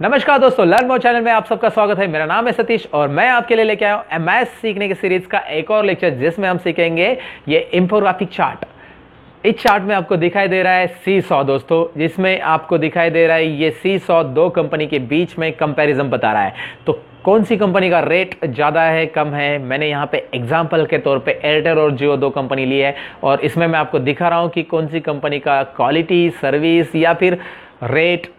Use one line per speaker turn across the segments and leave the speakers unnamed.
नमस्कार दोस्तों, learn more channel में आप सबका स्वागत है। मेरा नाम है सतीश और मैं आपके लिए लेके आया हूं एमएस सीखने की सीरीज का एक और लेक्चर, जिसमें हम सीखेंगे ये इंफोग्राफिक चार्ट। इस चार्ट में आपको दिखाई दे रहा है सीसॉ दोस्तों, जिसमें आपको दिखाई दे रहा है ये सीसॉ दो कंपनी के बीच में कंपैरिजन बता रहा है। तो कौन सी कंपनी का रेट ज़्यादा है कम है, मैंने यहाँ पे एग्जाम्पल के तौर पे एयरटेल और जियो दो कंपनी ली है और इसमें मैं आपको दिखा रहा हूँ कि कौन सी कंपनी का क्वालिटी, सर्विस या फिर रेट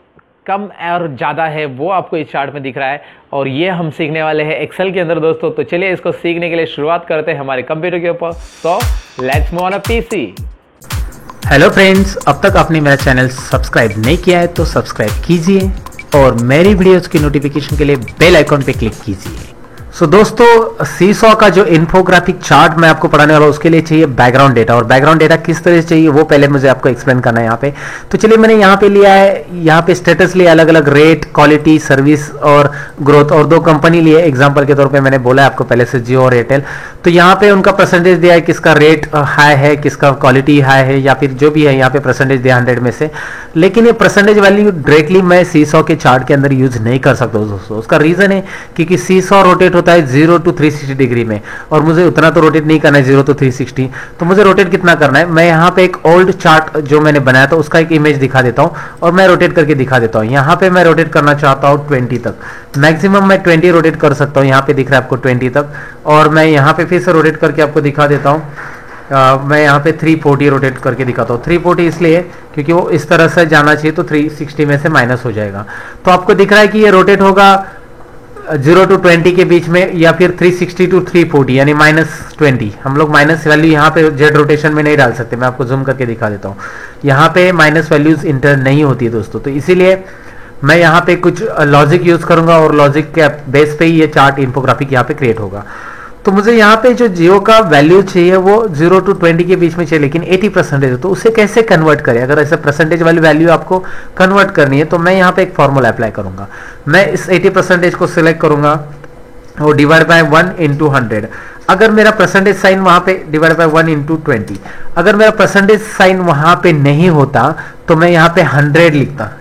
कम और ज़्यादा है, वो आपको इस चार्ट में दिख रहा है। और ये हम सीखने वाले हैं एक्सेल के अंदर दोस्तों। तो चलिए इसको सीखने के लिए शुरुआत करते हैं हमारे कंप्यूटर के ऊपर। So let's move on a PC.
Hello friends, अब तक आपने मेरा चैनल सब्सक्राइब नहीं किया है तो सब्सक्राइब कीजिए और मेरी वीडियोस की नोटिफिकेशन के लिए बेल आइकॉन पे क्लिक कीजिए। सो दोस्तों, सीसॉ का जो इन्फोग्राफिक चार्ट मैं आपको पढ़ाने वाला हूं, उसके लिए चाहिए बैकग्राउंड डेटा। और बैकग्राउंड डेटा किस तरह से चाहिए वो पहले मुझे आपको एक्सप्लेन करना है यहाँ पे। तो चलिए, मैंने यहाँ पे लिया है, यहाँ पे स्टेटस लिया, अलग अलग रेट, क्वालिटी, सर्विस और ग्रोथ, और दो कंपनी लिए एग्जाम्पल के तौर पे। मैंने बोला है आपको पहले से जियो और एयरटेल। तो यहाँ पे उनका परसेंटेज दिया है, किसका रेट हाई है, किसका क्वालिटी हाई है, या फिर जो भी है यहाँ पे परसेंटेज दिया 100 में से। लेकिन ये परसेंटेज वैल्यू डायरेक्टली मैं सीसॉ के चार्ट के अंदर यूज नहीं कर सकता दोस्तों। उसका रीजन है क्योंकि सीसॉ रोटेट होता है 0 to 360 डिग्री में, और मुझे उतना तो रोटेट नहीं करना है 0 to 360। तो मुझे रोटेट कितना करना है, मैं यहाँ पे एक ओल्ड चार्ट जो मैंने बनाया था उसका एक इमेज दिखा देता हूँ और मैं रोटेट करके दिखा देता हूँ। यहाँ पे मैं रोटेट करना चाहता हूँ 20 तक, मैक्सिमम मैं 20 रोटेट कर सकता हूँ। यहाँ पे दिख रहा है आपको 20 तक, और मैं यहाँ पे फिर से रोटेट करके आपको दिखा देता हूँ। मैं यहाँ पे 340 रोटेट करके दिखाता हूँ। 340 इसलिए क्योंकि वो इस तरह से जाना चाहिए, तो 360 में से माइनस हो जाएगा। तो आपको दिख रहा है कि ये रोटेट होगा 0 to 20 के बीच में, या फिर 360 to 340 यानी -20। हम लोग माइनस वैल्यू यहाँ पे जेड रोटेशन में नहीं डाल सकते। मैं आपको जूम करके दिखा देता हूँ, यहाँ पे माइनस वैल्यूज इंटर नहीं होती है दोस्तों। तो इसीलिए मैं यहाँ पे कुछ लॉजिक यूज करूंगा और लॉजिक के बेस पे ही ये चार्ट इन्फोग्राफिक यहाँ पे क्रिएट होगा। तो मुझे यहाँ पे जो जियो का वैल्यू चाहिए वो 0 to 20 के बीच में चाहिए, लेकिन 80% है। तो उसे कैसे कन्वर्ट करें? अगर ऐसे परसेंटेज वाली वैल्यू आपको कन्वर्ट करनी है तो मैं यहाँ पे एक फॉर्मूला अप्लाई करूंगा। मैं इस 80% को सिलेक्ट करूंगा और डिवाइड बाय 1 into 100। अगर मेरा परसेंटेज साइन वहां पे डिवाइड बाय 1 into 20, अगर मेरा परसेंटेज साइन वहां पे नहीं होता तो मैं यहाँ पे 100 लिखता।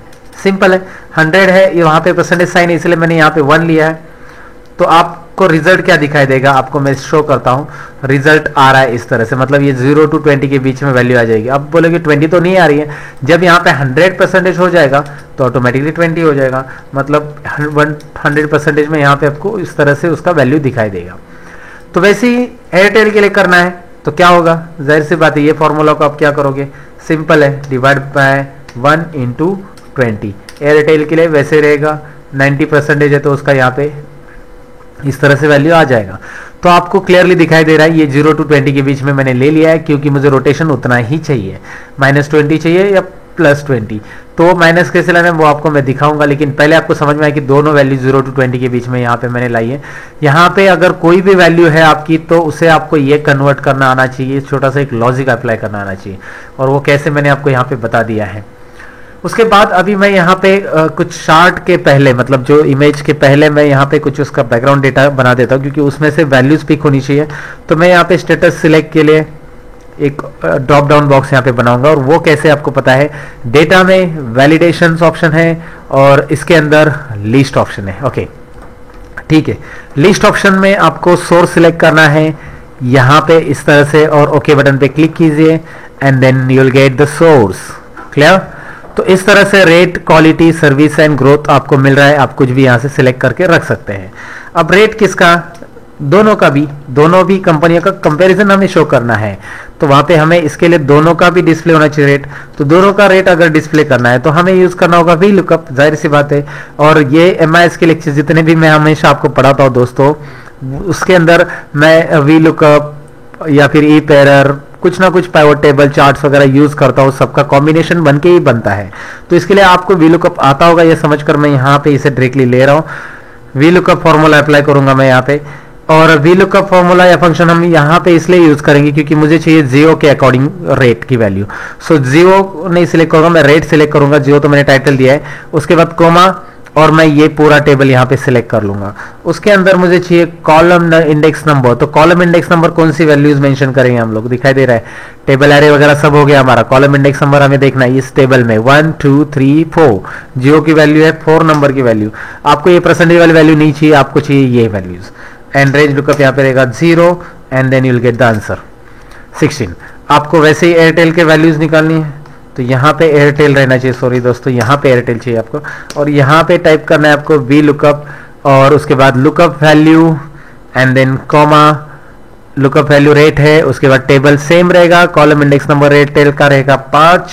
सिंपल है, 100 है, ये वहां पे परसेंटेज साइन है इसलिए मैंने यहाँ पे 1 लिया है। तो आपको रिजल्ट क्या दिखाई देगा, आपको मैं शो करता हूँ। रिजल्ट आ रहा है इस तरह से, मतलब ये 0 to 20 के बीच में वैल्यू आ जाएगी। अब बोलोगे 20 तो नहीं आ रही है। जब यहाँ पे 100% हो जाएगा तो ऑटोमेटिकली 20 हो जाएगा, मतलब 100% में यहाँ पे आपको इस तरह से उसका वैल्यू दिखाई देगा। तो वैसे ही एयरटेल के लिए करना है तो क्या होगा, जाहिर सी बात है, ये फॉर्मूला को आप क्या करोगे, सिंपल है, डिवाइड बाय 1 into 20। एयरटेल के लिए वैसे रहेगा, 90% है तो उसका यहाँ पे इस तरह से वैल्यू आ जाएगा। तो आपको क्लियरली दिखाई दे रहा है ये 0 to 20 के बीच में मैंने ले लिया है, क्योंकि मुझे रोटेशन उतना ही चाहिए, -20 चाहिए या +20। तो माइनस कैसे लाना है वो आपको मैं दिखाऊंगा, लेकिन पहले आपको समझ में आए कि दोनों वैल्यू 0 to 20 के बीच में यहाँ पे मैंने लाई है। यहाँ पे अगर कोई भी वैल्यू है आपकी तो उसे आपको ये कन्वर्ट करना आना चाहिए, छोटा सा एक लॉजिक अप्लाई करना आना चाहिए, और वो कैसे मैंने आपको यहाँ पे बता दिया है। उसके बाद अभी मैं यहाँ पे कुछ चार्ट के पहले, मतलब जो इमेज के पहले, मैं यहाँ पे कुछ उसका बैकग्राउंड डेटा बना देता हूँ, क्योंकि उसमें से वैल्यूज पिक होनी चाहिए। तो मैं यहाँ पे स्टेटस सिलेक्ट के लिए एक ड्रॉप डाउन बॉक्स यहाँ पे बनाऊंगा, और वो कैसे आपको पता है, डेटा में वैलिडेशन ऑप्शन है और इसके अंदर लिस्ट ऑप्शन है। ओके ठीक है, लिस्ट ऑप्शन में आपको सोर्स सिलेक्ट करना है यहाँ पे इस तरह से, और ओके बटन पे क्लिक कीजिए and then you will get the source. Clear? तो इस तरह से rate, quality, service and growth आपको मिल रहा है। आप कुछ भी यहाँ से सिलेक्ट करके रख सकते हैं। अब रेट किसका, दोनों का भी, दोनों भी कंपनियों का कंपैरिजन हमें शो करना है। तो वहां पे हमें इसके लिए दोनों का भी डिस्प्ले होना चाहिए रेट। तो दोनों का रेट अगर डिस्प्ले करना है तो हमें यूज करना होगा वी लुकअप, जाहिर सी बात है। और ये एमआईएस के लेक्चर जितने भी मैं हमेशा आपको पढ़ाता हूँ दोस्तों, उसके अंदर मैं वी लुकअप या फिर ई पेयर, कुछ ना कुछ पाइवट टेबल, चार्ट्स वगैरह यूज करता हूँ, सबका कॉम्बिनेशन बन के ही बनता है। तो इसके लिए आपको वी लुकअप आता होगा, ये समझकर मैं यहाँ पे इसे डायरेक्टली ले रहा हूँ। वी लुकअप फॉर्मूला अप्लाई करूंगा मैं यहाँ पे, और वी लुकअप फॉर्मूला या फंक्शन हम यहाँ पे इसलिए यूज करेंगे क्योंकि मुझे चाहिए जियो के अकॉर्डिंग रेट की वैल्यू। सो जियो नहीं सिलेक्ट करूंगा, मैं रेट सिलेक्ट करूंगा। जियो तो मैंने टाइटल दिया है। उसके बाद कोमा, और मैं ये पूरा टेबल यहाँ पे सिलेक्ट कर लूंगा। उसके अंदर मुझे चाहिए कॉलम इंडेक्स नंबर, तो कॉलम इंडेक्स नंबर कौन सी वैल्यूज मेंशन करेंगे हम लोग, दिखाई दे रहा है टेबल एरे वगैरह सब हो गया हमारा। कॉलम इंडेक्स नंबर हमें देखना है इस टेबल में 1 2 3 4, जियो की वैल्यू है 4 नंबर की वैल्यू। आपको ये परसेंटेज वाली वैल्यू नहीं चाहिए, आपको चाहिए ये वैल्यूज। एंड रेंज लुकअप यहाँ पे रहेगा 0 and then you will get the answer 16। आपको वैसे ही एयरटेल के वैल्यूज निकालनी है, तो यहाँ पे एयरटेल रहना चाहिए, सॉरी दोस्तों यहाँ पे एयरटेल चाहिए आपको, और यहाँ पे टाइप करना है आपको वी लुकअप और उसके बाद lookup value and then comma lookup value rate है। उसके बाद टेबल सेम रहेगा, कॉलम इंडेक्स नंबर एयरटेल का रहेगा 5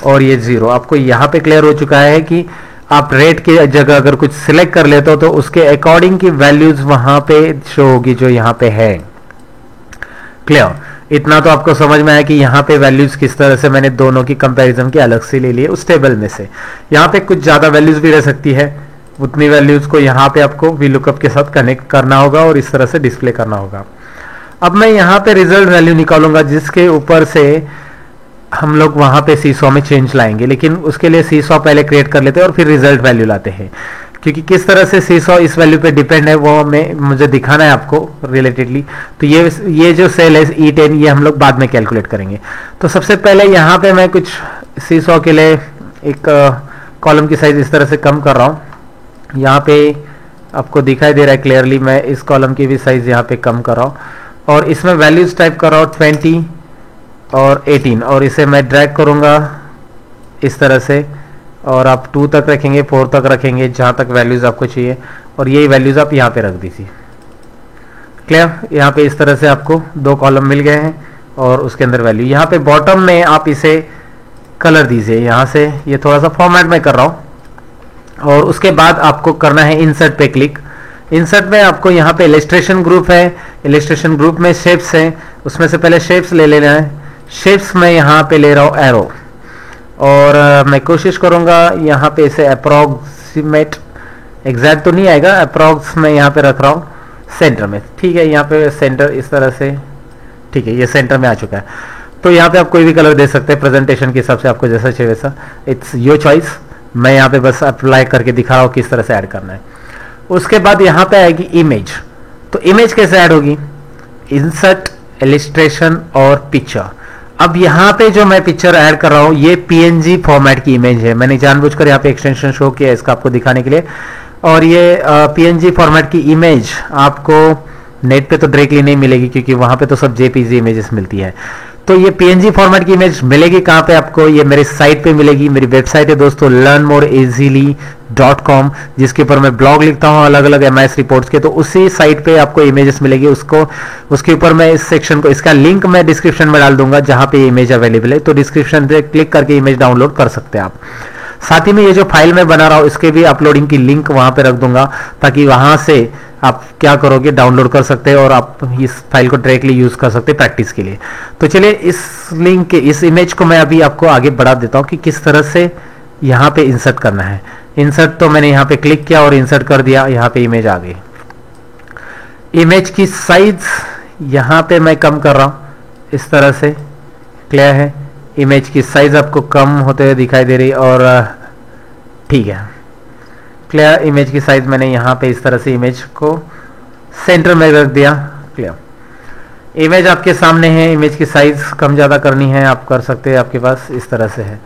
और ये 0। आपको यहाँ पे क्लियर हो चुका है कि आप रेट की जगह अगर कुछ सिलेक्ट कर लेते हो तो उसके अकॉर्डिंग की वैल्यूज वहां पे शो होगी जो यहाँ पे है। क्लियर, इतना तो आपको समझ में आया कि यहाँ पे वैल्यूज किस तरह से मैंने दोनों की कंपैरिजन की अलग से ले लिए उस टेबल में से। यहाँ पे कुछ ज्यादा वैल्यूज भी रह सकती है, उतनी वैल्यूज को यहाँ पे आपको वी लुकअप के साथ कनेक्ट करना होगा और इस तरह से डिस्प्ले करना होगा। अब मैं यहाँ पे रिजल्ट वैल्यू निकालूंगा जिसके ऊपर से हम लोग वहां पे सीसॉ में चेंज लाएंगे, लेकिन उसके लिए सीसॉ पहले क्रिएट कर लेते हैं और फिर रिजल्ट वैल्यू लाते हैं, क्योंकि किस तरह से सीसॉ इस वैल्यू पे डिपेंड है वो मुझे दिखाना है आपको रिलेटेडली। तो ये जो सेल है E10 ये हम लोग बाद में कैलकुलेट करेंगे। तो सबसे पहले यहाँ पे मैं कुछ सीसॉ के लिए एक कॉलम की साइज इस तरह से कम कर रहा हूँ। यहाँ पे आपको दिखाई दे रहा है क्लियरली, मैं इस कॉलम की भी साइज यहाँ पे कम कर रहा हूँ और इसमें वैल्यूज टाइप कर रहा हूँ 20 और 18 और इसे मैं ड्रैग करूंगा इस तरह से और आप 2 तक रखेंगे, 4 तक रखेंगे, जहां तक वैल्यूज आपको चाहिए और यही वैल्यूज आप यहाँ पे रख दीजिए। क्लियर, यहाँ पे इस तरह से आपको 2 कॉलम मिल गए हैं और उसके अंदर वैल्यू। यहाँ पे बॉटम में आप इसे कलर दीजिए, यहाँ से ये थोड़ा सा फॉर्मेट में कर रहा हूँ और उसके बाद आपको करना है इंसर्ट पे क्लिक। इंसर्ट में आपको यहाँ पे इलस्ट्रेशन ग्रुप है, इलस्ट्रेशन ग्रुप में शेप्स है, उसमें से पहले शेप्स ले लेना है। शेप्स में यहाँ पे ले रहा हूँ एरो और मैं कोशिश करूंगा यहाँ पे इसे अप्रोक्सीमेट, एग्जैक्ट तो नहीं आएगा, अप्रोक्स में यहाँ पे रख रहा हूँ सेंटर में। ठीक है, यहाँ पे सेंटर इस तरह से, ठीक है ये सेंटर में आ चुका है। तो यहाँ पे आप कोई भी कलर दे सकते हैं प्रेजेंटेशन के हिसाब से, आपको जैसा चाहिए वैसा, इट्स योर चॉइस। मैं यहाँ पे बस अप्लाई करके दिखा रहा हूँ किस तरह से ऐड करना है। उसके बाद यहाँ पे आएगी इमेज, तो इमेज कैसे ऐड होगी, इंसर्ट, इलस्ट्रेशन और पिक्चर। अब यहाँ पे जो मैं पिक्चर ऐड कर रहा हूँ ये PNG फॉर्मेट की इमेज है, मैंने जानबूझकर यहाँ पे एक्सटेंशन शो किया इसका आपको दिखाने के लिए। और ये PNG फॉर्मेट की इमेज आपको नेट पे तो डायरेक्टली नहीं मिलेगी क्योंकि वहां पे तो सब JPG इमेजेस मिलती है। तो ये PNG फॉर्मेट की इमेज मिलेगी कहाँ पे आपको, ये मेरे साइट पे मिलेगी। मेरी वेबसाइट है दोस्तों learnmoreeasily.com, जिसके ऊपर मैं ब्लॉग लिखता हूँ अलग अलग MIS रिपोर्ट्स के। तो उसी साइट पे आपको इमेजेस मिलेगी, उसके ऊपर मैं इस सेक्शन को, इसका लिंक मैं डिस्क्रिप्शन में डाल दूंगा जहां पे इमेज अवेलेबल है। तो डिस्क्रिप्शन पे क्लिक करके इमेज डाउनलोड कर सकते हैं आप। साथ ही में ये जो फाइल मैं बना रहा हूँ इसके भी अपलोडिंग की लिंक वहां पे रख दूंगा, ताकि वहां से आप क्या करोगे डाउनलोड कर सकते हैं और आप इस फाइल को डायरेक्टली यूज कर सकते हैं प्रैक्टिस के लिए। तो चलिए इस लिंक के, इस इमेज को मैं अभी आपको आगे बढ़ा देता हूँ कि किस तरह से यहाँ पे इंसर्ट करना है। इंसर्ट तो मैंने यहाँ पे क्लिक किया और इंसर्ट कर दिया, यहाँ पे इमेज आ गई। इमेज की साइज यहाँ पे मैं कम कर रहा हूँ इस तरह से, क्लियर है। इमेज की साइज आपको कम होते हुए दिखाई दे रही और ठीक है, क्लियर। इमेज की साइज मैंने यहाँ पे इस तरह से इमेज को सेंटर में रख दिया, क्लियर। इमेज आपके सामने है, इमेज की साइज कम ज़्यादा करनी है आप कर सकते हैं, आपके पास इस तरह से है।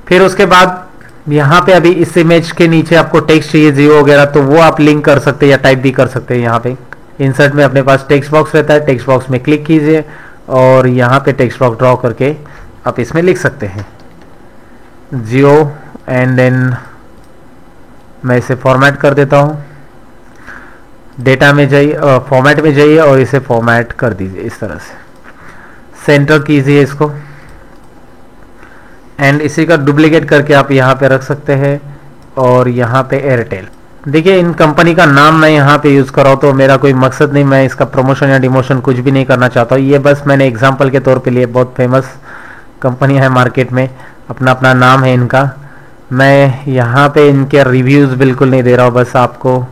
फिर उसके बाद यहाँ पे अभी इस इमेज के नीचे आपको टेक्स्ट चाहिए जियो वगैरह, तो वो आप लिंक कर सकते हैं या टाइप भी कर सकते हैं। यहाँ पे इंसर्ट में अपने पास टेक्स्ट बॉक्स रहता है, टेक्स्ट बॉक्स में क्लिक कीजिए और यहाँ पे टेक्स्ट बॉक्स ड्रॉ करके आप इसमें लिख सकते हैं जियो एंड देन मैं इसे फॉर्मेट कर देता हूँ। डेटा में जाइए, फॉर्मेट में जाइए और इसे फॉर्मेट कर दीजिए इस तरह से, सेंटर कीजिए इसको एंड इसी का डुप्लीकेट करके आप यहाँ पे रख सकते हैं। और यहाँ पे एयरटेल, देखिए इन कंपनी का नाम मैं यहाँ पे यूज़ कर रहा हूँ, तो मेरा कोई मकसद नहीं, मैं इसका प्रमोशन या डिमोशन कुछ भी नहीं करना चाहता हूँ। ये बस मैंने एग्जांपल के तौर पे लिए, बहुत फेमस कंपनी है मार्केट में, अपना अपना नाम है इनका। मैं यहाँ पे इनके रिव्यूज़ बिल्कुल नहीं दे रहा हूँ, बस आपको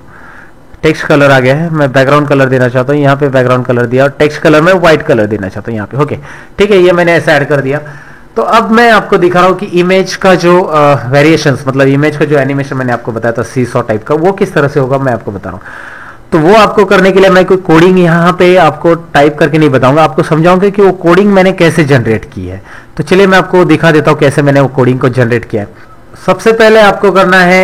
टेक्स्ट कलर आ गया है, मैं बैकग्राउंड कलर देना चाहता हूँ, यहाँ पे बैकग्राउंड कलर दिया और टेक्स्ट कलर में व्हाइट कलर देना चाहता हूँ यहाँ पे। ओके ठीक है, ये मैंने ऐसा ऐड कर दिया। तो अब मैं आपको दिखा रहा हूं कि इमेज का जो वेरिएशंस, मतलब इमेज का जो एनिमेशन मैंने आपको बताया था सीसॉ टाइप का, वो किस तरह से होगा मैं आपको बता रहा हूं। तो वो आपको करने के लिए मैं कोई कोडिंग यहाँ पे आपको टाइप करके नहीं बताऊंगा, आपको समझाऊंगा कि वो कोडिंग मैंने कैसे जनरेट की है। तो चलिए मैं आपको दिखा देता हूं कैसे मैंने वो कोडिंग को जनरेट किया है। सबसे पहले आपको करना है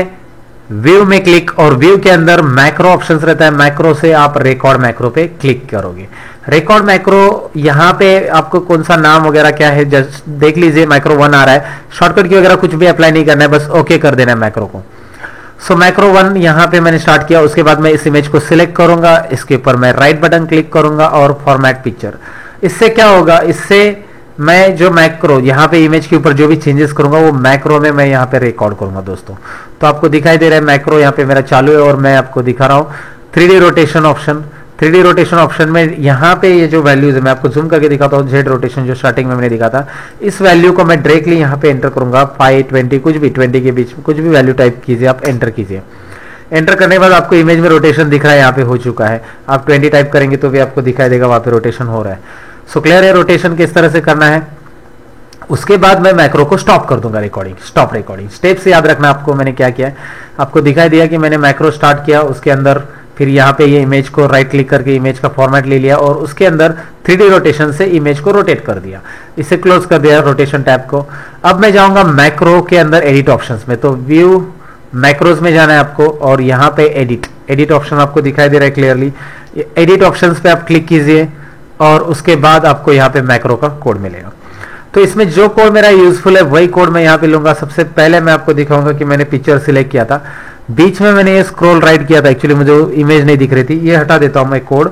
व्यू में क्लिक, और व्यू के अंदर मैक्रो ऑप्शंस रहता है, मैक्रो से आप रिकॉर्ड मैक्रो पे क्लिक करोगे। रिकॉर्ड मैक्रो यहाँ पे आपको कौन सा नाम वगैरह क्या है जस्ट देख लीजिए, मैक्रो 1 आ रहा है। शॉर्टकट की वगैरह कुछ भी अप्लाई नहीं करना है, बस ओके कर देना है मैक्रो को। सो मैक्रो 1 यहाँ पे मैंने स्टार्ट किया। उसके बाद मैं इस इमेज को सिलेक्ट करूंगा, इसके ऊपर मैं राइट बटन क्लिक करूंगा और फॉर्मेट पिक्चर। इससे क्या होगा, इससे मैं जो मैक्रो यहाँ पे इमेज के ऊपर जो भी चेंजेस करूंगा वो मैक्रो में मैं यहाँ पे रिकॉर्ड करूंगा दोस्तों। तो आपको दिखाई दे रहा है मैक्रो यहाँ पे मेरा चालू है, और मैं आपको दिखा रहा हूँ 3D rotation option. 3D rotation option में यहाँ पे ये जो वैल्यूज है मैं आपको जूम करके दिखाता हूँ। जेड रोटेशन जो स्टार्टिंग में मैंने दिखा था, इस वैल्यू को मैं डायरेक्टली यहाँ पे एंटर करूंगा। 5, 20 कुछ भी 20 के बीच में कुछ भी वैल्यू टाइप कीजिए, आप एंटर कीजिए। एंटर करने के बाद आपको इमेज में रोटेशन दिख रहा है, यहाँ पे हो चुका है। आप 20 टाइप करेंगे तो भी आपको दिखाई देगा वहां पे रोटेशन हो रहा है। सो क्लियर है रोटेशन किस तरह से करना है। उसके बाद मैं मैक्रो को स्टॉप कर दूंगा, रिकॉर्डिंग स्टॉप रिकॉर्डिंग। स्टेप्स याद रखना आपको, मैंने क्या किया है आपको दिखाई दिया कि मैंने मैक्रो स्टार्ट किया, उसके अंदर फिर यहाँ पे ये इमेज को राइट क्लिक करके इमेज का फॉर्मेट ले लिया और उसके अंदर 3D रोटेशन से इमेज को रोटेट कर दिया। इसे क्लोज कर दिया रोटेशन टैब को। अब मैं जाऊंगा मैक्रो के अंदर एडिट ऑप्शंस में, तो व्यू मैक्रोज में जाना है आपको और यहाँ पे एडिट ऑप्शन आपको दिखाई दे रहा है क्लियरली। एडिट ऑप्शंस पे आप क्लिक कीजिए और उसके बाद आपको यहाँ पे मैक्रो का कोड मिलेगा। तो इसमें जो कोड मेरा यूजफुल है वही कोड मैं यहाँ पे लूंगा। सबसे पहले मैं आपको दिखाऊंगा कि मैंने पिक्चर सिलेक्ट किया था, बीच में मैंने ये स्क्रॉल राइट किया था, एक्चुअली मुझे इमेज नहीं दिख रही थी। ये हटा देता हूं मैं कोड,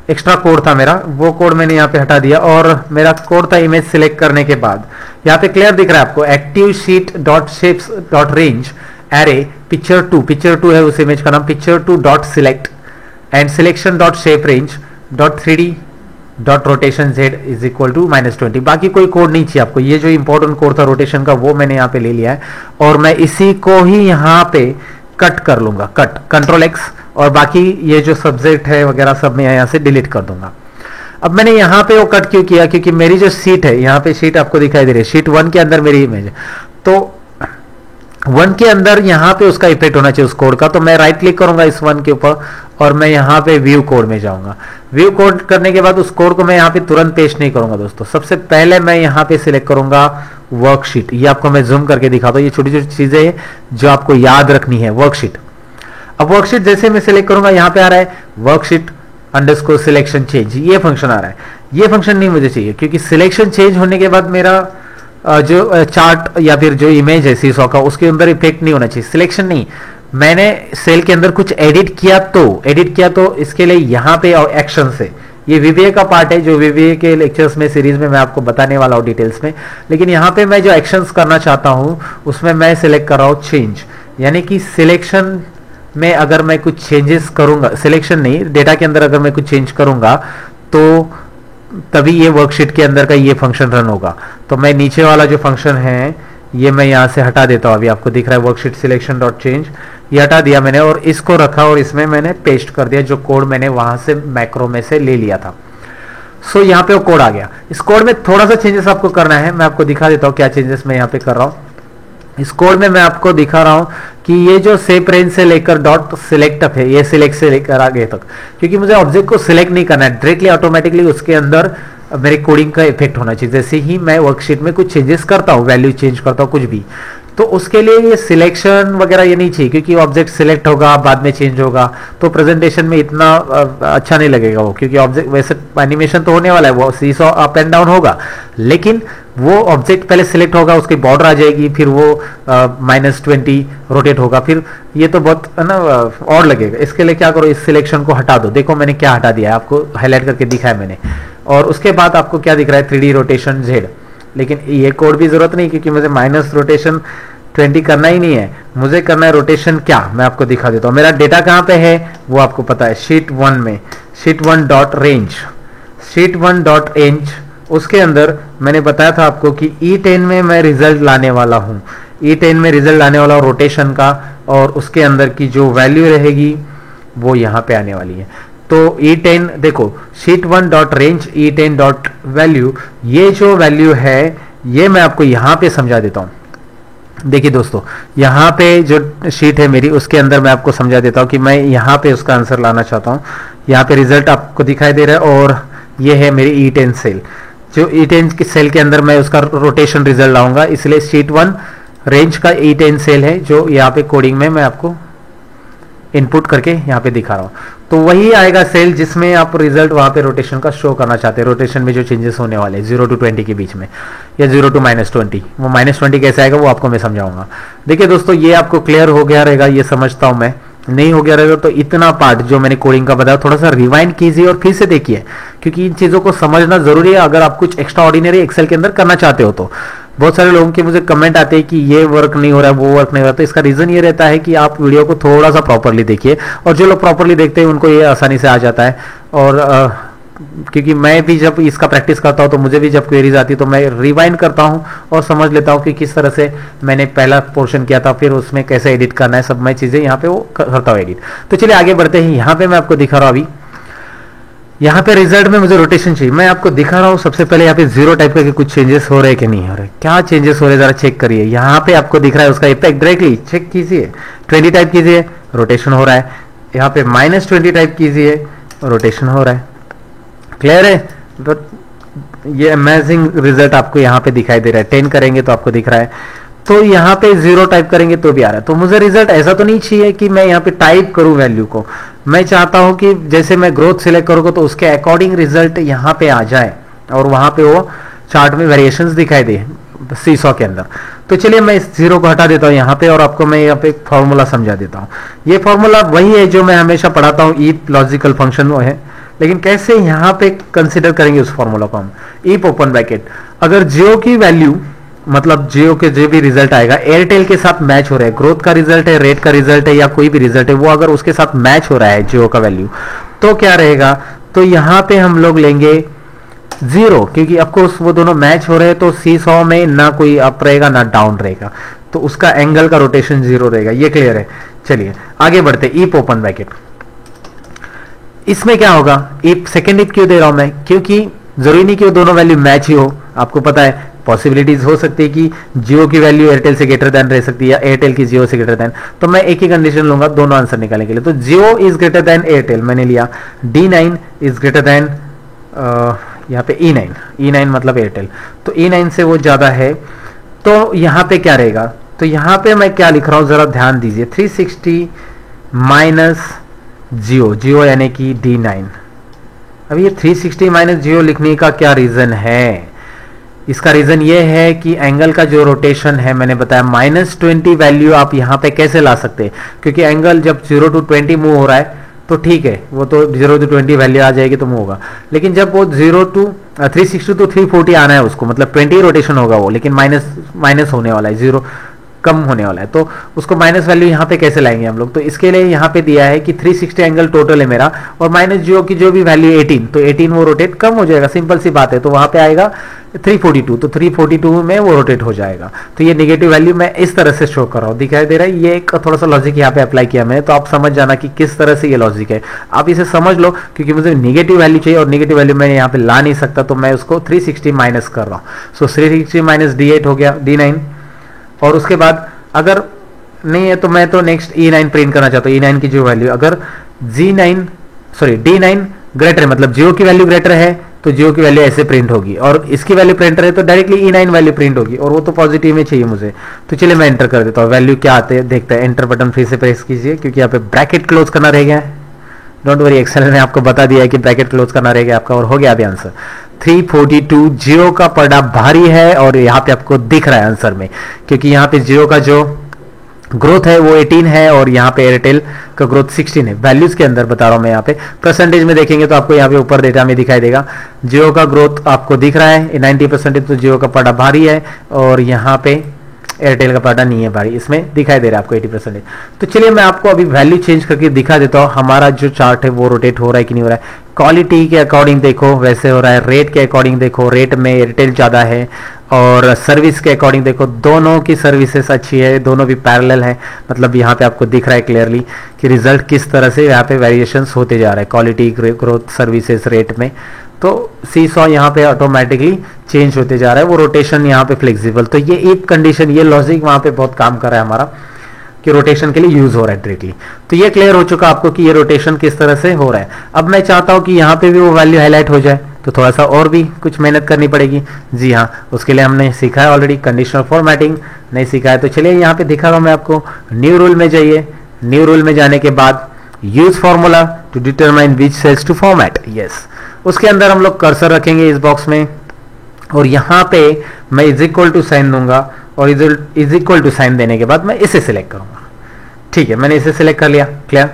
एक्स्ट्रा कोड था मेरा, वो कोड मैंने यहाँ पे हटा दिया और मेरा कोड था इमेज सिलेक्ट करने के बाद। यहाँ पे क्लियर दिख रहा है आपको, active sheet dot shapes dot range array picture 2 है उस इमेज का नाम, picture 2 dot select and selection dot shape range dot 3D dot rotation Z is equal to -20। बाकी कोई कोड नहीं चाहिए आपको, ये जो इंपॉर्टेंट कोड था रोटेशन का वो मैंने यहाँ पे ले लिया है और मैं इसी को ही यहाँ पे कट कर लूंगा, कट Ctrl+X, और बाकी ये जो सब्जेक्ट है वगैरह सब मैं यहाँ से डिलीट कर दूंगा। अब मैंने यहाँ पे वो कट क्यों किया, क्योंकि मेरी जो शीट है यहाँ पे शीट आपको दिखाई दे रही है, शीट 1 के अंदर मेरी इमेज है, तो 1 के अंदर यहाँ पे उसका इफेक्ट होना चाहिए उस कोड का। तो मैं राइट क्लिक करूंगा इस 1 के ऊपर और मैं यहाँ पे व्यू कोड में जाऊंगा। व्यू कोड करने के बाद उस कोड को मैं यहाँ पे तुरंत पेस्ट नहीं करूंगा दोस्तों। सबसे पहले मैं यहाँ पे सिलेक्ट करूंगा वर्कशीट। ये आपको मैं जूम करके दिखाता हूँ, ये छोटी छोटी चीजें जो आपको याद रखनी है। वर्कशीट, अब वर्कशीट जैसे मैं सिलेक्ट करूंगा यहाँ पे आ रहा है वर्कशीट अंडरस्कोर सिलेक्शन चेंज, ये फंक्शन आ रहा है। ये फंक्शन नहीं मुझे चाहिए, क्योंकि सिलेक्शन चेंज होने के बाद मेरा जो चार्ट या फिर जो इमेज है सीसॉ का उसके अंदर इफेक्ट नहीं होना चाहिए। सिलेक्शन नहीं, मैंने सेल के अंदर कुछ एडिट किया तो इसके लिए यहाँ पे और एक्शन से, ये VBA का पार्ट है जो VBA के लेक्चर्स में सीरीज में मैं आपको बताने वाला हूँ डिटेल्स में। लेकिन यहाँ पे मैं जो एक्शंस करना चाहता हूँ उसमें मैं सिलेक्ट कर रहा हूँ चेंज, यानी कि सिलेक्शन में अगर मैं कुछ चेंजेस करूंगा, सिलेक्शन नहीं डेटा के अंदर अगर मैं कुछ चेंज करूंगा तो तभी ये वर्कशीट के अंदर का ये फंक्शन रन होगा। तो मैं नीचे वाला जो फंक्शन है ये मैं यहाँ से हटा देता हूँ। अभी आपको दिख रहा है वर्कशीट सिलेक्शन डॉट चेंज, ये हटा दिया मैंने और इसको रखा और इसमें मैंने पेस्ट कर दिया जो कोड मैंने वहां से मैक्रो में से ले लिया था। सो यहाँ पे वो कोड आ गया। इस कोड में थोड़ा सा चेंजेस आपको करना है, मैं आपको दिखा देता हूँ क्या चेंजेस मैं यहाँ पे कर रहा हूँ। इस कोड में मैं आपको दिखा रहा हूं कि ये जो सेप रेंज से लेकर डॉट सिलेक्ट तक है, ये सिलेक्ट से लेकर आगे तक, क्योंकि मुझे ऑब्जेक्ट को सिलेक्ट नहीं करना है, डायरेक्टली ऑटोमेटिकली उसके अंदर मेरी कोडिंग का इफेक्ट होना चाहिए। जैसे ही मैं वर्कशीट में कुछ चेंजेस करता हूं, वैल्यू चेंज करता हूं कुछ भी, तो उसके लिए ये सिलेक्शन वगैरह ये नहीं चाहिए, क्योंकि ऑब्जेक्ट सिलेक्ट होगा बाद में चेंज होगा तो प्रेजेंटेशन में इतना अच्छा नहीं लगेगा वो, क्योंकि ऑब्जेक्ट वैसे एनिमेशन तो होने वाला है, वो सीसॉ अप एंड डाउन होगा, लेकिन वो ऑब्जेक्ट पहले सिलेक्ट होगा, उसकी बॉर्डर आ जाएगी, फिर वो -20 रोटेट होगा, फिर ये तो बहुत है ना और लगेगा। इसके लिए क्या करो, इस सिलेक्शन को हटा दो। देखो मैंने क्या हटा दिया है, आपको हाईलाइट करके दिखाया मैंने। और उसके बाद आपको क्या दिख रहा है 3D रोटेशन जेड, लेकिन ये कोड भी जरूरत नहीं, क्योंकि मुझे -रोटेशन 20 करना ही नहीं है, मुझे करना है रोटेशन क्या, मैं आपको दिखा देता हूँ। मेरा डेटा कहाँ पे है वो आपको पता है, शीट 1 में, sheet 1 dot range, sheet 1 dot range, उसके अंदर मैंने बताया था आपको कि E10 में मैं रिजल्ट लाने वाला हूँ, E10 में रिजल्ट लाने वाला हूँ रोटेशन का, और उसके अंदर की जो वैल्यू रहेगी वो यहाँ पे आने वाली है। तो E10 देखो, sheet 1 dot range E10 dot value, ये जो वैल्यू है ये मैं आपको यहाँ पे समझा देता हूँ। देखिए दोस्तों, यहाँ पे जो शीट है मेरी, उसके अंदर मैं आपको समझा देता हूँ कि मैं यहाँ पे उसका आंसर लाना चाहता हूँ। यहाँ पे रिजल्ट आपको दिखाई दे रहा है और ये है मेरी E10 सेल। जो E10 की सेल के अंदर मैं उसका रोटेशन रिजल्ट लाऊंगा, इसलिए शीट 1 रेंज का E10 सेल है जो यहाँ पे कोडिंग में मैं आपको इनपुट करके यहाँ पे दिखा रहा हूँ। तो वही आएगा सेल जिसमें आप रिजल्ट वहाँ पे रोटेशन का शो करना चाहते हैं। रोटेशन में जो चेंजेस होने वाले हैं 0 to 20 के बीच में, या 0 to -20, वो -20 कैसे आएगा वो आपको मैं समझाऊंगा। देखिए दोस्तों, ये आपको क्लियर हो गया रहेगा, ये समझता हूँ मैं। नहीं हो गया रहेगा तो इतना पार्ट जो मैंने कोडिंग का बताया थोड़ा सा रिवाइंड कीजिए और फिर से देखिए, क्योंकि इन चीज़ों को समझना जरूरी है अगर आप कुछ एक्स्ट्रा ऑर्डिनरी एक्सेल के अंदर करना चाहते हो। तो बहुत सारे लोगों के मुझे कमेंट आते हैं कि ये वर्क नहीं हो रहा है, वो वर्क नहीं हो रहा है। तो इसका रीजन ये रहता है कि आप वीडियो को थोड़ा सा प्रॉपरली देखिए, और जो लोग प्रॉपरली देखते हैं उनको ये आसानी से आ जाता है। और क्योंकि मैं भी जब इसका प्रैक्टिस करता हूँ तो मुझे भी जब क्वेरीज आती है तो मैं रिवाइंड करता हूँ और समझ लेता हूँ कि किस तरह से मैंने पहला पोर्शन किया था, फिर उसमें कैसे एडिट करना है, सब मैं चीज़ें यहाँ पे वो करता हूँ एडिट। तो चलिए आगे बढ़ते हैं। यहाँ पे मैं आपको दिखा रहा हूँ अभी, यहाँ पे रिजल्ट में मुझे रोटेशन चाहिए, मैं आपको दिखा रहा हूँ। सबसे पहले यहाँ पे 0 टाइप का कुछ चेंजेस हो रहे हैं कि नहीं हो रहे, क्या चेंजेस हो रहे हैं जरा चेक करिए। यहाँ पे आपको दिख रहा है उसका इफेक्ट, डायरेक्टली चेक कीजिए। 20 टाइप कीजिए, रोटेशन हो रहा है। यहाँ पे -20 टाइप कीजिए, रोटेशन हो रहा है। क्लियर है? तो ये अमेजिंग रिजल्ट आपको यहाँ पे दिखाई दे रहा है। 10 करेंगे तो आपको दिख रहा है, तो यहाँ पे 0 टाइप करेंगे तो भी आ रहा है। तो मुझे रिजल्ट ऐसा तो नहीं चाहिए कि मैं यहाँ पे टाइप करूँ वैल्यू को, मैं चाहता हूँ कि जैसे मैं ग्रोथ सिलेक्ट करूँगा तो उसके अकॉर्डिंग रिजल्ट यहाँ पे आ जाए और वहाँ पे वो चार्ट में वेरिएशंस दिखाई दे सीसॉ के अंदर। तो चलिए मैं इस 0 को हटा देता हूँ यहाँ पे और आपको मैं यहाँ पे एक फॉर्मूला समझा देता हूँ। ये फॉर्मूला वही है जो मैं हमेशा पढ़ाता हूँ, ईप लॉजिकल फंक्शन वो है, लेकिन कैसे यहाँ पे कंसिडर करेंगे उस फॉर्मूला को हम। ईप ओपन ब्रैकेट, अगर जियो की वैल्यू, मतलब जियो के जो भी रिजल्ट आएगा एयरटेल के साथ मैच हो रहा है, ग्रोथ का रिजल्ट है, रेट का रिजल्ट है, या कोई भी रिजल्ट है, वो अगर उसके साथ मैच हो रहा है जियो का वैल्यू, तो क्या रहेगा, तो यहाँ पे हम लोग लेंगे 0, क्योंकि ऑफकोर्स वो दोनों मैच हो रहे हैं। तो सीसॉ में ना कोई अप रहेगा ना डाउन रहेगा, तो उसका एंगल का रोटेशन 0 रहेगा। ये क्लियर है? चलिए आगे बढ़ते। ईप ओपन ब्रैकेट, इसमें क्या होगा, ईप सेकेंड ईप क्यों दे रहा हूं मैं, क्योंकि जरूरी नहीं कि वो दोनों वैल्यू मैच ही हो। आपको पता है पॉसिबिलिटीज हो सकती है कि जियो की वैल्यू एयरटेल से ग्रेटर देन रह सकती है या एयरटेल की जियो से ग्रेटर देन। तो मैं एक ही कंडीशन लूंगा दोनों आंसर निकालने के लिए। तो जियो इज ग्रेटर देन एयरटेल मैंने लिया, D9 इज ग्रेटर देन यहाँ पे E9 मतलब एयरटेल, तो E9 से वो ज्यादा है। तो यहाँ पे क्या रहेगा, तो यहाँ पे मैं क्या लिख रहा हूँ जरा ध्यान दीजिए, 360 माइनस जियो यानी कि D9। अब ये 360 माइनस जियो लिखने का क्या रीजन है, इसका रीजन ये है कि एंगल का जो रोटेशन है मैंने बताया -20 वैल्यू आप यहाँ पे कैसे ला सकते हैं, क्योंकि एंगल जब 0 to 20 मूव हो रहा है तो ठीक है, वो तो 0 to 20 वैल्यू आ जाएगी तो मूव होगा। लेकिन जब वो 360 to 340 आना है उसको, मतलब 20 रोटेशन होगा वो, लेकिन माइनस होने वाला है, 0 कम होने वाला है, तो उसको माइनस वैल्यू यहाँ पे कैसे लाएंगे हम लोग। तो इसके लिए यहाँ पे दिया है कि 360 एंगल टोटल है मेरा, और माइनस जियो की जो भी वैल्यू 18, तो 18 वो रोटेट कम हो जाएगा, सिंपल सी बात है। तो वहां पे आएगा 342, तो 342 में वो रोटेट हो जाएगा। तो ये नेगेटिव वैल्यू मैं इस तरह से शो कर रहा हूँ, दिखाई दे रहा है। ये एक थोड़ा सा लॉजिक यहाँ पे अप्लाई किया मैंने, तो आप समझ जाना कि किस तरह से ये लॉजिक है। आप इसे समझ लो, क्योंकि मुझे नेगेटिव वैल्यू चाहिए और नेगेटिव वैल्यू मैं यहाँ पे ला नहीं सकता, तो मैं उसको 360 माइनस कर रहा हूँ। सो 360 माइनस D8 हो गया, D9, और उसके बाद अगर नहीं है तो मैं तो नेक्स्ट E9 प्रिंट करना चाहता हूँ। E9 की जो वैल्यू अगर D9 ग्रेटर है, मतलब जियो की वैल्यू ग्रेटर है तो जियो की वैल्यू ऐसे प्रिंट होगी, और इसकी वैल्यू प्रिंटर है तो डायरेक्टली E9 वैल्यू प्रिंट होगी, और वो तो पॉजिटिव में चाहिए मुझे। तो चलिए मैं एंटर कर देता हूँ, वैल्यू क्या आते हैं देखते हैं। एंटर बटन फिर से प्रेस कीजिए, क्योंकि यहाँ पे ब्रैकेट क्लोज करना रह गया है। डोंट वरी, एक्सेल ने आपको बता दिया है कि ब्रैकेट क्लोज करना रह गया आपका, और हो गया अभी आंसर 342। जियो का पड़ा भारी है, और यहाँ पे आपको दिख रहा है आंसर में, क्योंकि यहाँ पे जियो का जो ग्रोथ है वो 18 है और यहाँ पे एयरटेल का ग्रोथ 16 है। वैल्यूज के अंदर बता रहा हूं मैं, यहाँ पे परसेंटेज में देखेंगे तो आपको यहाँ पे ऊपर डेटा में दिखाई देगा जियो का ग्रोथ आपको दिख रहा है 90%, तो जियो का पड़ा भारी है, और यहाँ पे एयरटेल का पड़ा नहीं है भारी, इसमें दिखाई दे रहा है आपको 80%। तो चलिए मैं आपको अभी वैल्यू चेंज करके दिखा देता हूँ हमारा जो चार्ट है वो रोटेट हो रहा है कि नहीं हो रहा है। क्वालिटी के अकॉर्डिंग देखो वैसे हो रहा है, रेट के अकॉर्डिंग देखो रेट में एयरटेल ज़्यादा है, और सर्विस के अकॉर्डिंग देखो दोनों की सर्विसेज अच्छी है, दोनों भी पैरेलल है। मतलब यहाँ पे आपको दिख रहा है क्लियरली कि रिजल्ट किस तरह से यहाँ पे वेरिएशंस होते जा रहे हैं क्वालिटी, ग्रोथ, सर्विसेज, रेट में। तो सीसॉ यहाँ पे ऑटोमेटिकली चेंज होते जा रहा है, वो रोटेशन यहाँ पे फ्लेक्सिबल। तो ये इफ कंडीशन, ये लॉजिक वहाँ पे बहुत काम कर रहा है हमारा कि रोटेशन के लिए यूज हो रहा है डायरेक्टली। तो ये क्लियर हो चुका आपको कि ये रोटेशन किस तरह से हो रहा है। अब मैं चाहता हूं कि यहाँ पे भी वो वैल्यू हाईलाइट हो जाए, तो थोड़ा सा और भी कुछ मेहनत करनी पड़ेगी। जी हाँ, उसके लिए हमने सीखा है ऑलरेडी कंडीशनल फॉर्मेटिंग, नहीं सीखा है तो चलिए यहाँ पे दिखा रहा हूं मैं आपको। न्यू रूल में जाइए, न्यू रूल में जाने के बाद use formula to determine which cells to format. Yes, उसके अंदर हम लोग कर्सर रखेंगे इस बॉक्स में, और यहाँ पे मैं इज इक्वल टू साइन दूंगा, और इज इक्वल टू साइन देने के बाद मैं इसे सिलेक्ट करूंगा। ठीक है, मैंने इसे सिलेक्ट कर लिया, क्लियर।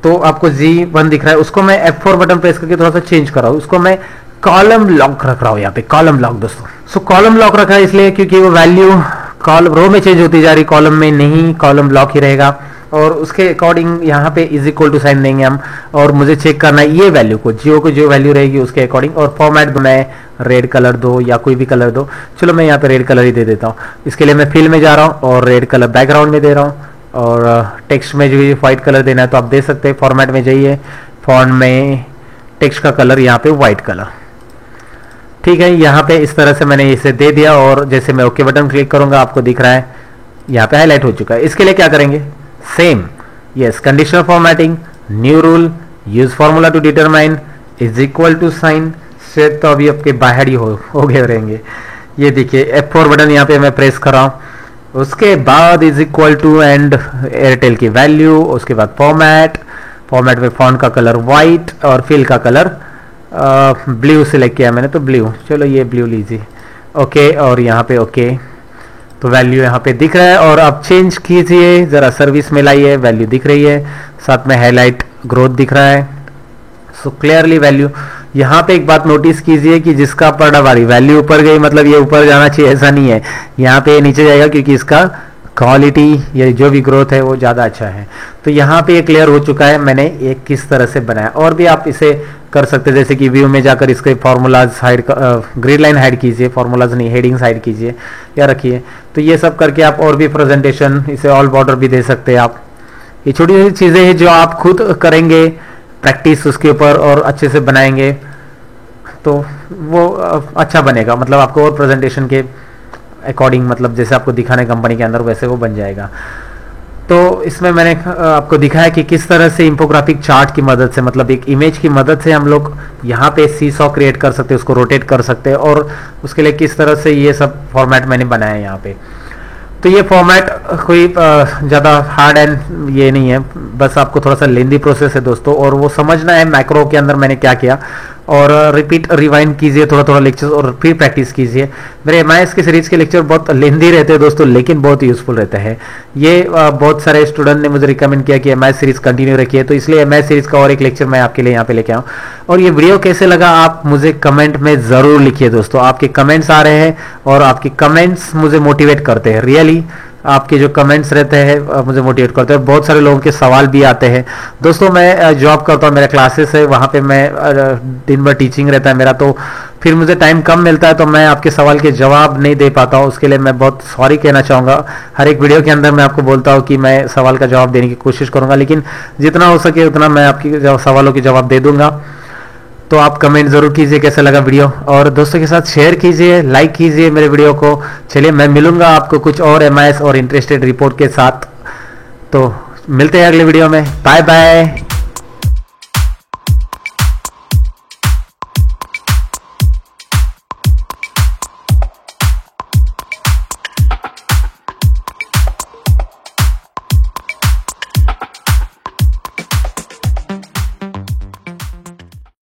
तो आपको G1 दिख रहा है, उसको मैं F4 बटन प्रेस करके थोड़ा सा चेंज कर रहा हूं, उसको मैं कॉलम लॉक रख रहा हूं यहाँ पे, कॉलम लॉक दोस्तों। सो कॉलम लॉक रखा है इसलिए क्योंकि वो वैल्यू कॉलम रो में चेंज होती जा रही, कॉलम में नहीं, कॉलम लॉक ही रहेगा। और उसके अकॉर्डिंग यहाँ पे इज इक्वल टू साइन देंगे हम, और मुझे चेक करना है ये वैल्यू को, जियो को जो वैल्यू रहेगी उसके अकॉर्डिंग। और फॉर्मेट दो, मैं रेड कलर दो या कोई भी कलर दो, चलो मैं यहाँ पे रेड कलर ही दे देता हूँ। इसके लिए मैं फिल में जा रहा हूँ और रेड कलर बैकग्राउंड में दे रहा हूँ, और टेक्स्ट में जो व्हाइट कलर देना है तो आप दे सकते हैं। फॉर्मेट में जाइए, फॉन्ट में टेक्स्ट का कलर यहाँ पे व्हाइट कलर। ठीक है, यहाँ पे इस तरह से मैंने इसे दे दिया, और जैसे मैं ओके बटन क्लिक करूंगा आपको दिख रहा है यहाँ पे हाईलाइट हो चुका है। इसके लिए क्या करेंगे, same, yes, conditional formatting, new rule, use formula to determine, is equal to sign. Set तो अभी आपके बाहर ही हो गए रहेंगे। ये देखिए F4 बटन यहाँ पे मैं प्रेस कर रहा हूँ, उसके बाद is equal to and Airtel की वैल्यू, उसके बाद फॉर्मेट, फॉर्मेट में फॉन्ट का कलर व्हाइट और फिल का कलर ब्लू सिलेक्ट किया मैंने, तो ब्लू, चलो ये ब्लू लीजिए, ओके। और यहाँ पे ओके, तो वैल्यू यहाँ पे दिख रहा है। और आप चेंज कीजिए जरा, सर्विस में लाइए, वैल्यू दिख रही है, साथ में हाईलाइट ग्रोथ दिख रहा है। सो क्लियरली वैल्यू, यहाँ पे एक बात नोटिस कीजिए कि जिसका पैदावारी वैल्यू ऊपर गई मतलब ये ऊपर जाना चाहिए, ऐसा नहीं है, यहाँ पे नीचे जाएगा क्योंकि इसका क्वालिटी या जो भी ग्रोथ है वो ज़्यादा अच्छा है। तो यहाँ पे ये क्लियर हो चुका है मैंने ये किस तरह से बनाया। और भी आप इसे कर सकते हैं, जैसे कि व्यू में जाकर इसके formulas hide, grid line hide कीजिए, फॉर्मूलाज नहीं हेडिंग्स हाइड कीजिए या रखिए। तो ये सब करके आप और भी प्रेजेंटेशन, इसे ऑल बॉर्डर भी दे सकते हैं आप। ये छोटी छोटी चीज़ें हैं जो आप खुद करेंगे प्रैक्टिस उसके ऊपर और अच्छे से बनाएंगे तो वो अच्छा बनेगा। मतलब आपको और प्रेजेंटेशन के अकॉर्डिंग, मतलब जैसे आपको दिखाने कंपनी के अंदर वैसे वो बन जाएगा। तो इसमें मैंने आपको दिखाया कि किस तरह से इंफोग्राफिक चार्ट की मदद से, मतलब एक इमेज की मदद से हम लोग यहाँ पे सीसॉ क्रिएट कर सकते हैं, उसको रोटेट कर सकते हैं, और उसके लिए किस तरह से ये सब फॉर्मेट मैंने बनाया है यहाँ पे। तो ये फॉर्मेट कोई ज़्यादा हार्ड एंड ये नहीं है, बस आपको थोड़ा सा लेंदी प्रोसेस है दोस्तों, और वो समझना है मैक्रो के अंदर मैंने क्या किया। और रिपीट रिवाइंड कीजिए थोड़ा थोड़ा लेक्चर और फिर प्रैक्टिस कीजिए। मेरे एमआईएस के सीरीज के लेक्चर बहुत लेंदी रहते हैं दोस्तों, लेकिन बहुत यूजफुल रहते हैं। ये बहुत सारे स्टूडेंट ने मुझे रिकमेंड किया कि एमआईएस सीरीज कंटिन्यू रखिए, तो इसलिए एमआईएस सीरीज का और एक लेक्चर मैं आपके लिए यहाँ पे लेके आऊँ। और ये वीडियो कैसे लगा आप मुझे कमेंट में ज़रूर लिखिए दोस्तों। आपके कमेंट्स आ रहे हैं और आपके कमेंट्स मुझे मोटिवेट करते हैं, रियली आपके जो कमेंट्स रहते हैं मुझे मोटिवेट करते हैं। बहुत सारे लोगों के सवाल भी आते हैं दोस्तों। मैं जॉब करता हूँ, मेरा क्लासेस है, वहाँ पे मैं दिन भर टीचिंग रहता है मेरा, तो फिर मुझे टाइम कम मिलता है, तो मैं आपके सवाल के जवाब नहीं दे पाता हूँ। उसके लिए मैं बहुत सॉरी कहना चाहूँगा। हर एक वीडियो के अंदर मैं आपको बोलता हूँ कि मैं सवाल का जवाब देने की कोशिश करूँगा, लेकिन जितना हो सके उतना मैं आपकी सवालों के जवाब दे दूंगा। तो आप कमेंट जरूर कीजिए कैसा लगा वीडियो, और दोस्तों के साथ शेयर कीजिए, लाइक कीजिए मेरे वीडियो को। चलिए मैं मिलूंगा आपको कुछ और एमआईएस और इंटरेस्टेड रिपोर्ट के साथ। तो मिलते हैं अगले वीडियो में, बाय बाय।